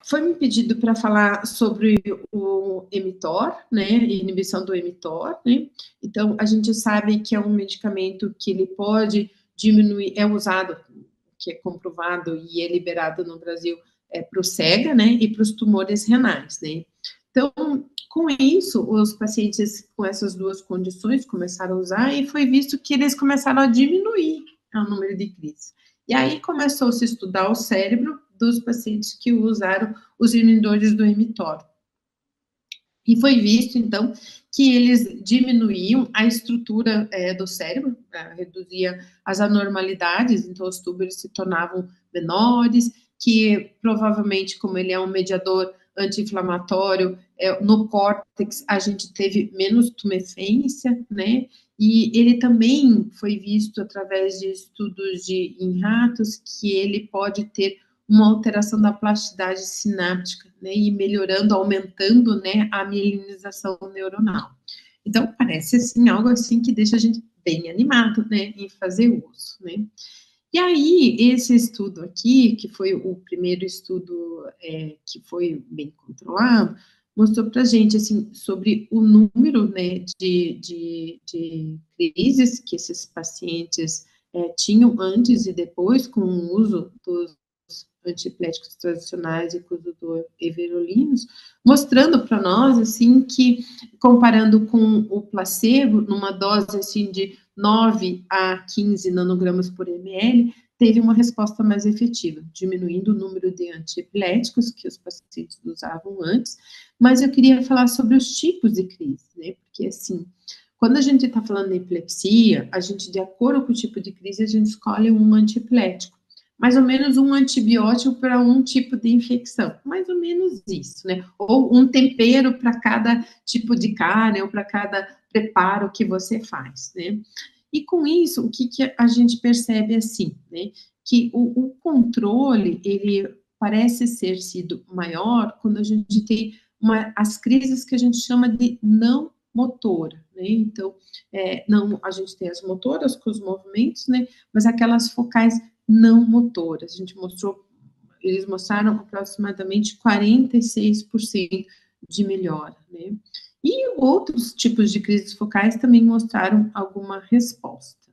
foi me pedido para falar sobre o mTOR, né, inibição do mTOR, né, então a gente sabe que é um medicamento que ele pode diminuir, é usado, que é comprovado e é liberado no Brasil, para o SEGA, né, e para os tumores renais, né. Então, com isso, os pacientes com essas duas condições começaram a usar e foi visto que eles começaram a diminuir o número de crises. E aí começou-se a estudar o cérebro dos pacientes que usaram os inibidores do mTOR. E foi visto, então, que eles diminuíam a estrutura do cérebro, reduzia as anormalidades, então os túbulos se tornavam menores, que provavelmente, como ele é um mediador anti-inflamatório, no córtex a gente teve menos tumescência, né? E ele também foi visto através de estudos em ratos que ele pode ter uma alteração da plasticidade sináptica, né, e melhorando, aumentando, né, a mielinização neuronal. Então, parece, assim, algo assim que deixa a gente bem animado, né, em fazer uso, né. E aí, esse estudo aqui, que foi o primeiro estudo que foi bem controlado, mostrou pra gente, assim, sobre o número, né, de crises que esses pacientes tinham antes e depois com o uso dos antiepiléticos tradicionais e com o uso do everolimus, mostrando para nós, assim, que comparando com o placebo, numa dose, assim, de 9 a 15 nanogramas por ml, teve uma resposta mais efetiva, diminuindo o número de antiepiléticos que os pacientes usavam antes, mas eu queria falar sobre os tipos de crise, né, porque, assim, quando a gente está falando de epilepsia, a gente, de acordo com o tipo de crise, a gente escolhe um antiepilético, mais ou menos um antibiótico para um tipo de infecção, mais ou menos isso, né? Ou um tempero para cada tipo de carne, ou para cada preparo que você faz, né? E com isso, o que a gente percebe assim, né? Que o controle, ele parece ser sido maior quando a gente tem as crises que a gente chama de não motora, né? Então, não, a gente tem as motoras com os movimentos, né? Mas aquelas focais não motoras. A gente mostrou, eles mostraram aproximadamente 46% de melhora, né? E outros tipos de crises focais também mostraram alguma resposta.